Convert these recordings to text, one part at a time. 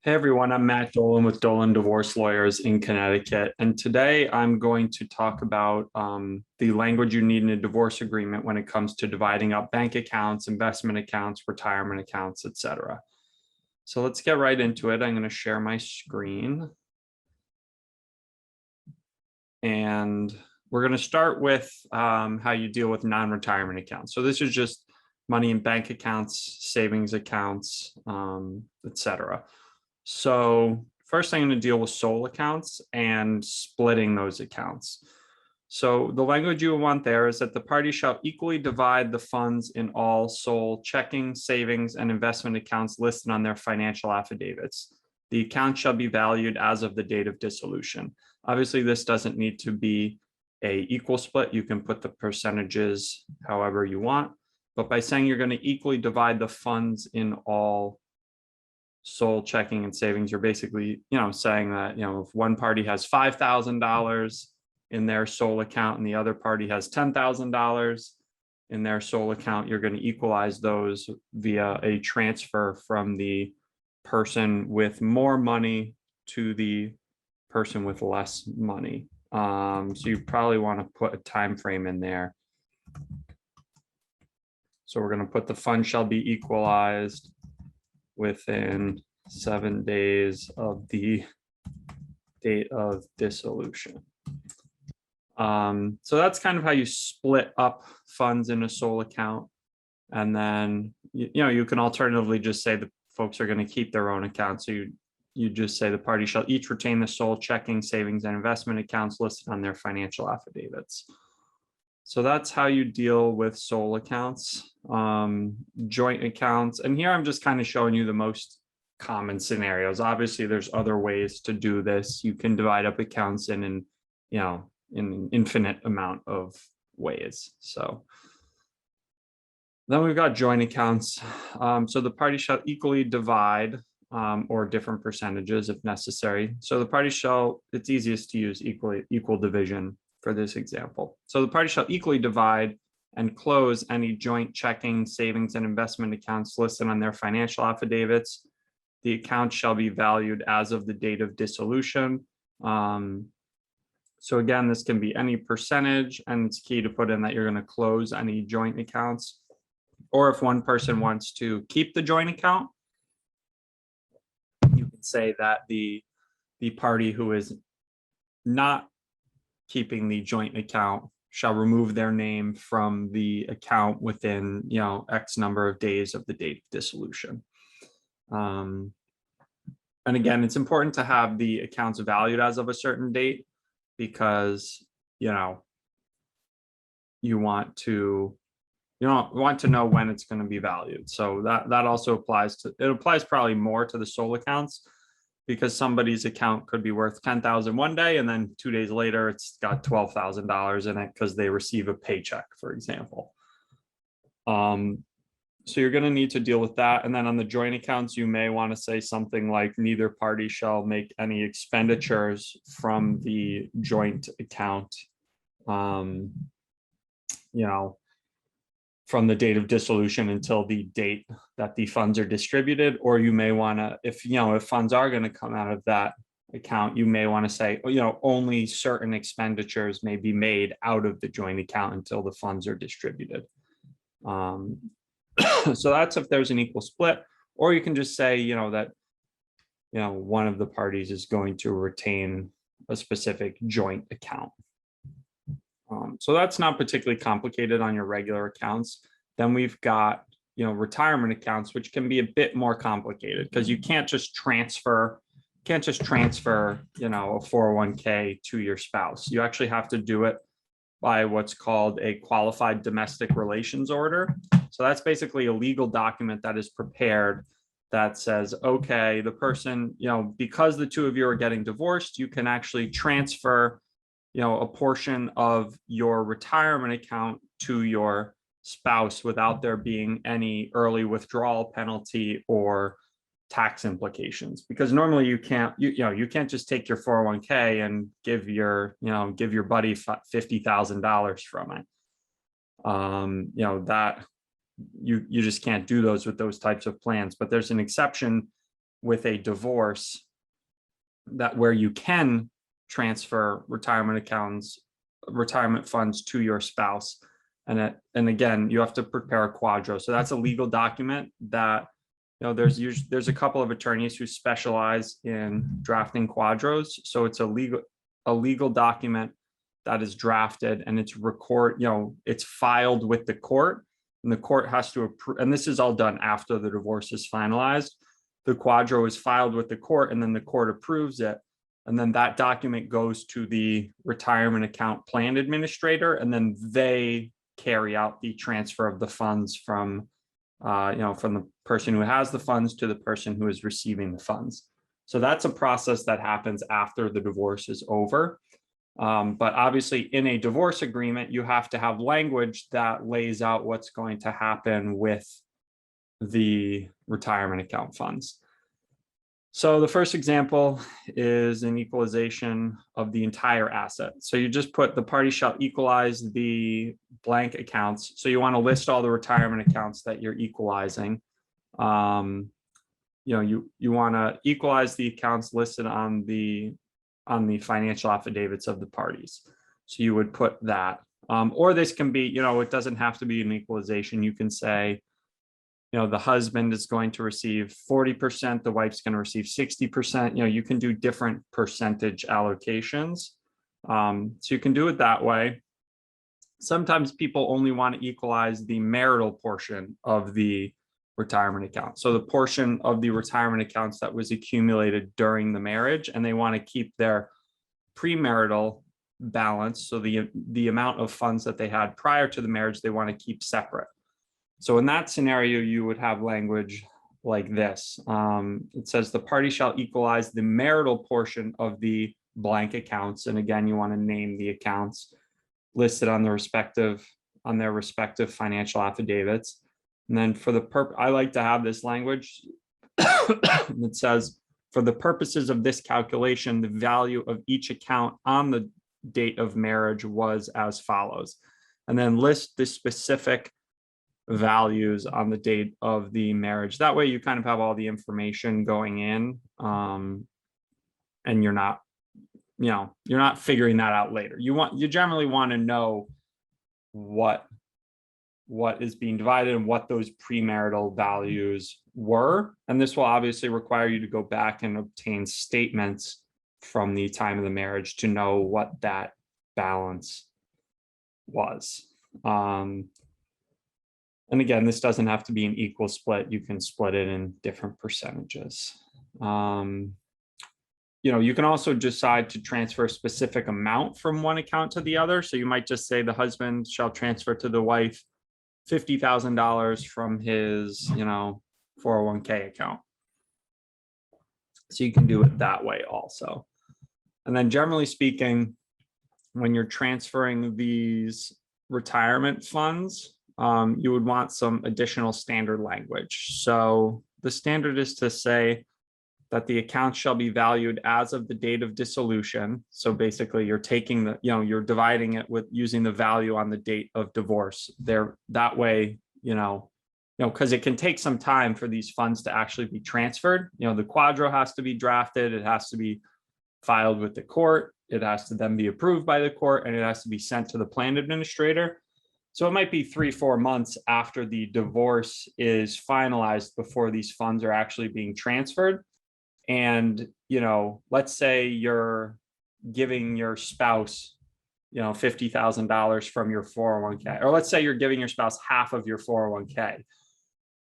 Hey everyone, I'm Matt Dolan with Dolan Divorce Lawyers in Connecticut. And today I'm going to talk about the language you need in a divorce agreement when it comes to dividing up bank accounts, investment accounts, retirement accounts, etc. So let's get right into it. I'm going to share my screen. And we're going to start with how you deal with non-retirement accounts. So this is just money in bank accounts, savings accounts, etc. So first I'm going to deal with sole accounts and splitting those accounts. So the language you want there is that the party shall equally divide the funds in all sole checking, savings, and investment accounts listed on their financial affidavits. The account shall be valued as of the date of dissolution. Obviously, this doesn't need to be an equal split. You can put the percentages however you want. But by saying you're going to equally divide the funds in all sole checking and savings, you're basically, saying that, if one party has $5,000 in their sole account and the other party has $10,000 in their sole account, you're going to equalize those via a transfer from the person with more money to the person with less money. So you probably want to put a time frame in there. So we're going to put the fund shall be equalized within 7 days of the date of dissolution. So that's kind of how you split up funds in a sole account. And then, you can alternatively just say the folks are going to keep their own account. So you just say the party shall each retain the sole checking, savings, and investment accounts listed on their financial affidavits. So that's how you deal with sole accounts. Joint accounts. And here I'm just kind of showing you the most common scenarios. Obviously, there's other ways to do this. You can divide up accounts in an infinite amount of ways. So then we've got joint accounts. So the party shall equally divide or different percentages if necessary. So the party shall, it's easiest to use equal division for this example. So the party shall equally divide and close any joint checking, savings, and investment accounts listed on their financial affidavits. The account shall be valued as of the date of dissolution. So again, this can be any percentage, and it's key to put in that you're going to close any joint accounts. Or if one person wants to keep the joint account, you can say that the party who is not keeping the joint account shall remove their name from the account within, X number of days of the date of dissolution. And again, it's important to have the accounts valued as of a certain date because, you want to know when it's going to be valued. So that also applies it applies probably more to the sole accounts, because somebody's account could be worth $10,000 one day, and then 2 days later, it's got $12,000 in it because they receive a paycheck, for example. So you're going to need to deal with that. And then on the joint accounts, you may want to say something like neither party shall make any expenditures from the joint account, from the date of dissolution until the date that the funds are distributed. Or you may want to, if funds are going to come out of that account, you may want to say, only certain expenditures may be made out of the joint account until the funds are distributed. So that's if there's an equal split. Or you can just say, that, one of the parties is going to retain a specific joint account. So that's not particularly complicated on your regular accounts. Then we've got, retirement accounts, which can be a bit more complicated because you can't just transfer, a 401k to your spouse. You actually have to do it by what's called a qualified domestic relations order. So that's basically a legal document that is prepared that says, okay, the person, because the two of you are getting divorced, you can actually transfer a portion of your retirement account to your spouse without there being any early withdrawal penalty or tax implications. Because normally you can't just take your 401k and give your buddy $50,000 from it. That you just can't do those with those types of plans. But there's an exception with a divorce, that where you can transfer retirement funds to your spouse. And again, you have to prepare a Quadro. So that's a legal document that, there's a couple of attorneys who specialize in drafting Quadros. So it's a legal document that is drafted, and it's it's filed with the court, and the court has to approve. And this is all done after the divorce is finalized. The Quadro is filed with the court, and then the court approves it. And then that document goes to the retirement account plan administrator, and then they carry out the transfer of the funds from the person who has the funds to the person who is receiving the funds. So that's a process that happens after the divorce is over. But obviously in a divorce agreement, you have to have language that lays out what's going to happen with the retirement account funds. So the first example is an equalization of the entire asset. So you just put the party shall equalize the blank accounts. So you want to list all the retirement accounts that you're equalizing. You want to equalize the accounts listed on the financial affidavits of the parties. So you would put that. Or this can be, it doesn't have to be an equalization. You can say, the husband is going to receive 40%, the wife's going to receive 60%. You can do different percentage allocations. So you can do it that way. Sometimes people only want to equalize the marital portion of the retirement account. So the portion of the retirement accounts that was accumulated during the marriage, and they want to keep their premarital balance. So the amount of funds that they had prior to the marriage, they want to keep separate. So in that scenario, you would have language like this. It says the party shall equalize the marital portion of the blank accounts. And again, you want to name the accounts listed on their respective financial affidavits. And then I like to have this language that says, for the purposes of this calculation, the value of each account on the date of marriage was as follows. And then list the specific values on the date of the marriage. That way you kind of have all the information going in, and you're not figuring that out later. You generally want to know what is being divided and what those premarital values were. And this will obviously require you to go back and obtain statements from the time of the marriage to know what that balance was. And again, this doesn't have to be an equal split. You can split it in different percentages. You can also decide to transfer a specific amount from one account to the other. So you might just say the husband shall transfer to the wife $50,000 from his, 401k account. So you can do it that way also. And then generally speaking, when you're transferring these retirement funds, you would want some additional standard language. So the standard is to say that the account shall be valued as of the date of dissolution. So basically you're taking you're dividing it with using the value on the date of divorce there. That way, because it can take some time for these funds to actually be transferred. The Quadro has to be drafted. It has to be filed with the court. It has to then be approved by the court, and it has to be sent to the plan administrator. So it might be 3-4 months after the divorce is finalized before these funds are actually being transferred. And, let's say you're giving your spouse, $50,000 from your 401k, or let's say you're giving your spouse half of your 401k.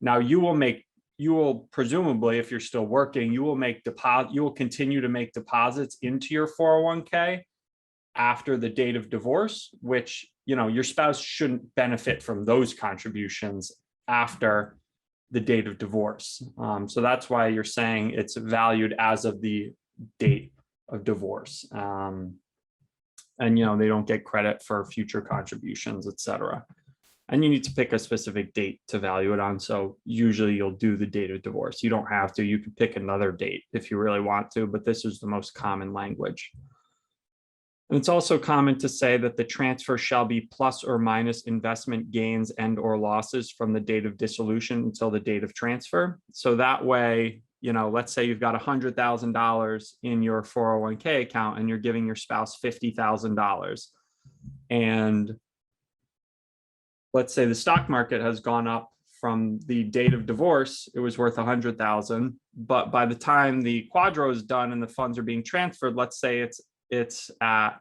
Now you will presumably, if you're still working, you will continue to make deposits into your 401k after the date of divorce, which, your spouse shouldn't benefit from those contributions after the date of divorce. So that's why you're saying it's valued as of the date of divorce. And, they don't get credit for future contributions, et cetera. And you need to pick a specific date to value it on. So usually you'll do the date of divorce. You don't have to. You can pick another date if you really want to, but this is the most common language. And it's also common to say that the transfer shall be plus or minus investment gains and or losses from the date of dissolution until the date of transfer. So that way, let's say you've got $100,000 in your 401k account and you're giving your spouse $50,000. And let's say the stock market has gone up from the date of divorce, it was worth 100,000, but by the time the Quadro is done and the funds are being transferred, let's say it's at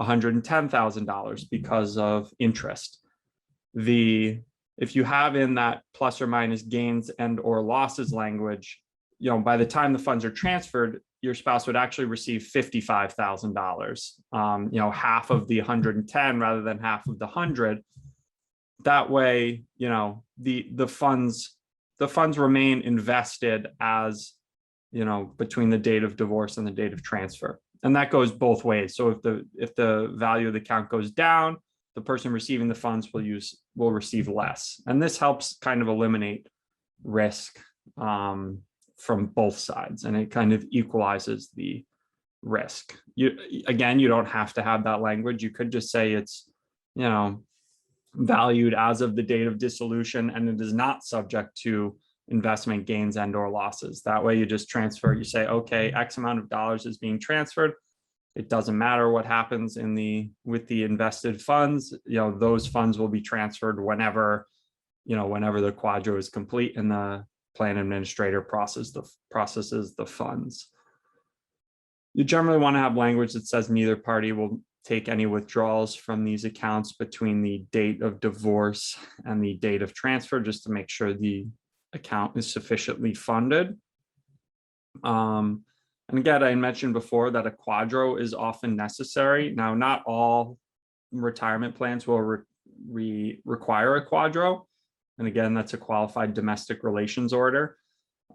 $110,000 because of interest. If you have in that plus or minus gains and or losses language, by the time the funds are transferred, your spouse would actually receive $55,000, half of the 110 rather than half of the 100. That way, the funds remain invested as, between the date of divorce and the date of transfer. And that goes both ways. So if the value of the account goes down, the person receiving the funds will receive less. And this helps kind of eliminate risk from both sides, and it kind of equalizes the risk. You don't have to have that language. You could just say it's, valued as of the date of dissolution, and it is not subject to investment gains and or losses. That way you just transfer, you say, okay, X amount of dollars is being transferred. It doesn't matter what happens with the invested funds, those funds will be transferred whenever the Quadro is complete and the plan administrator processes the funds. You generally want to have language that says neither party will take any withdrawals from these accounts between the date of divorce and the date of transfer, just to make sure the account is sufficiently funded. And again, I mentioned before that a Quadro is often necessary. Now, not all retirement plans will require a Quadro. And again, that's a qualified domestic relations order.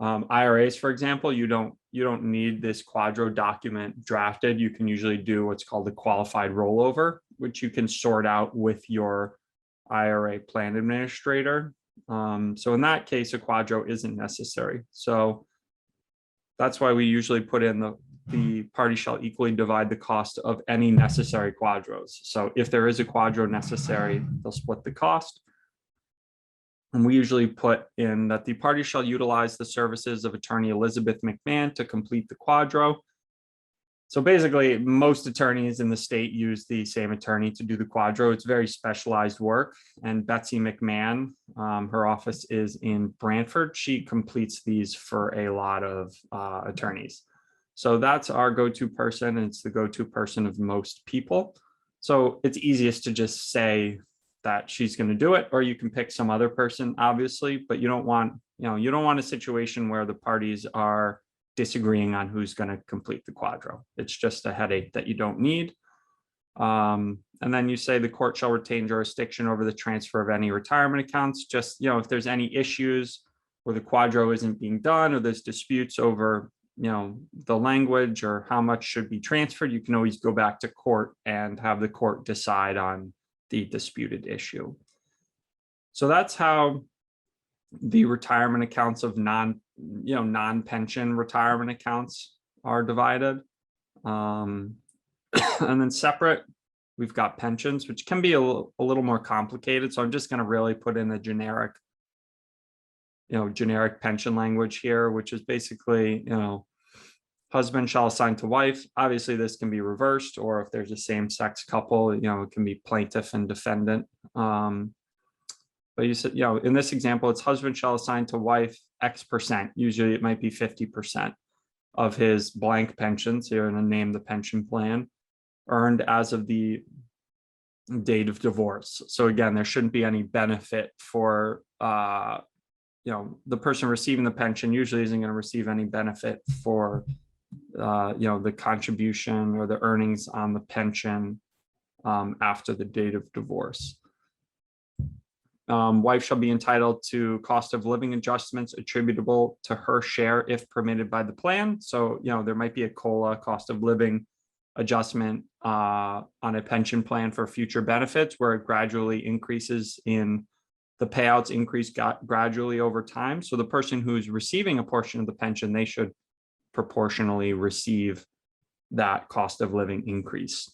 IRAs, for example, you don't need this Quadro document drafted. You can usually do what's called a qualified rollover, which you can sort out with your IRA plan administrator. So in that case, a Quadro isn't necessary. So that's why we usually put in the party shall equally divide the cost of any necessary Quadros. So if there is a Quadro necessary, they'll split the cost. And we usually put in that the party shall utilize the services of attorney Elizabeth McMahon to complete the Quadro. So basically, most attorneys in the state use the same attorney to do the Quadro. It's very specialized work. And Betsy McMahon, her office is in Brantford. She completes these for a lot of attorneys. So that's our go-to person, and it's the go-to person of most people. So it's easiest to just say that she's going to do it, or you can pick some other person, obviously, but you don't want a situation where the parties are disagreeing on who's going to complete the Quadro. It's just a headache that you don't need. And then you say the court shall retain jurisdiction over the transfer of any retirement accounts. Just, if there's any issues where the Quadro isn't being done, or there's disputes over, the language or how much should be transferred, you can always go back to court and have the court decide on the disputed issue. So that's how the retirement accounts of non-pension retirement accounts are divided. And then separate, we've got pensions, which can be a little more complicated. So I'm just going to really put in the generic pension language here, which is basically, husband shall assign to wife. Obviously, this can be reversed, or if there's a same-sex couple, it can be plaintiff and defendant. But you said, in this example, it's husband shall assign to wife X%. Usually it might be 50% of his blank pension. So you're going to name the pension plan earned as of the date of divorce. So again, there shouldn't be any benefit for, the person receiving the pension usually isn't going to receive any benefit for the contribution or the earnings on the pension after the date of divorce. Wife shall be entitled to cost of living adjustments attributable to her share if permitted by the plan. So, there might be a COLA, cost of living adjustment on a pension plan for future benefits, where it gradually increases in the payouts increase gradually over time. So the person who's receiving a portion of the pension, they should proportionally receive that cost of living increase.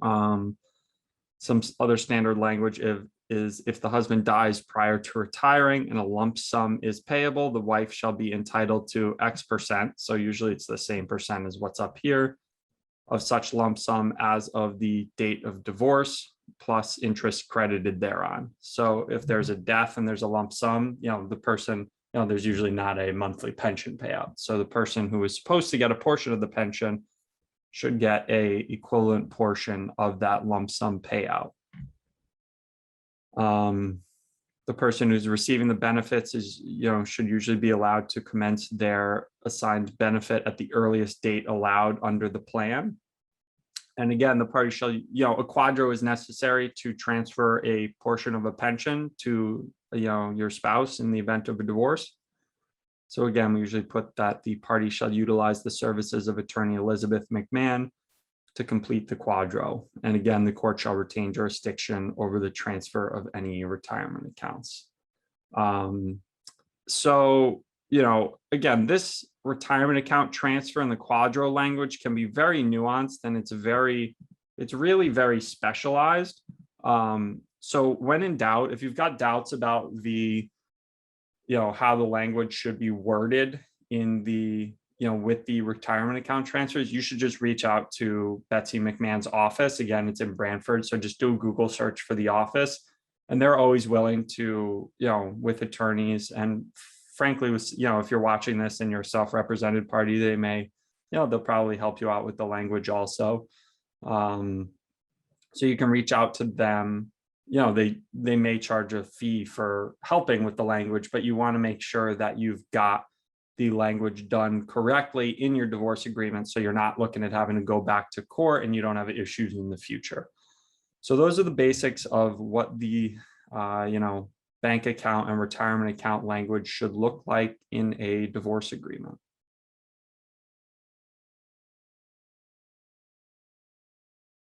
Some other standard language is if the husband dies prior to retiring and a lump sum is payable, the wife shall be entitled to X%. So usually it's the same percent as what's up here of such lump sum as of the date of divorce plus interest credited thereon. So if there's a death and there's a lump sum, the person, there's usually not a monthly pension payout. So the person who is supposed to get a portion of the pension should get a equivalent portion of that lump sum payout. The person who's receiving the benefits should usually be allowed to commence their assigned benefit at the earliest date allowed under the plan. And again, the party shall, a quadro is necessary to transfer a portion of a pension to, your spouse in the event of a divorce. So again, we usually put that the party shall utilize the services of attorney Elizabeth McMahon to complete the quadro. And again, the court shall retain jurisdiction over the transfer of any retirement accounts. So, again, this retirement account transfer in the quadro language can be very nuanced, and it's really very specialized. So when in doubt, if you've got doubts about how the language should be worded in the, with the retirement account transfers, you should just reach out to Betsy McMahon's office. Again, it's in Brantford. So just do a Google search for the office, and they're always willing to, with attorneys, and frankly, if you're watching this and you're a self-represented party, they may, they'll probably help you out with the language also. So you can reach out to them. They may charge a fee for helping with the language, but you want to make sure that you've got the language done correctly in your divorce agreement, so you're not looking at having to go back to court and you don't have issues in the future. So those are the basics of what the bank account and retirement account language should look like in a divorce agreement.